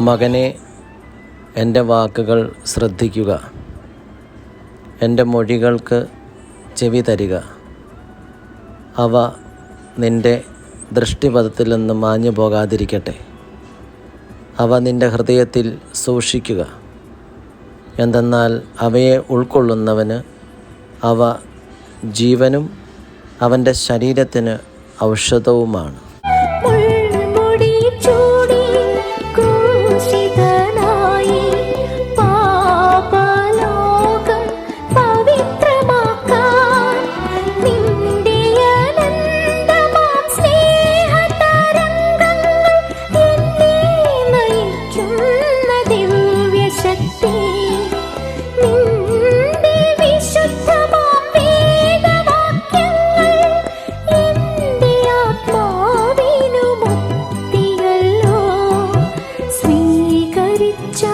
മകനെ, എൻ്റെ വാക്കുകൾ ശ്രദ്ധിക്കുക, എൻ്റെ മൊഴികൾക്ക് ചെവി തരിക. അവ നിൻ്റെ ദൃഷ്ടിപഥത്തിൽ നിന്ന് മാഞ്ഞു പോകാതിരിക്കട്ടെ. അവ നിൻ്റെ ഹൃദയത്തിൽ സൂക്ഷിക്കുക. എന്തെന്നാൽ അവയെ ഉൾക്കൊള്ളുന്നവന് അവ ജീവനും അവൻ്റെ ശരീരത്തിന് ഔഷധവുമാണ്. സ്വീകരിച്ചാ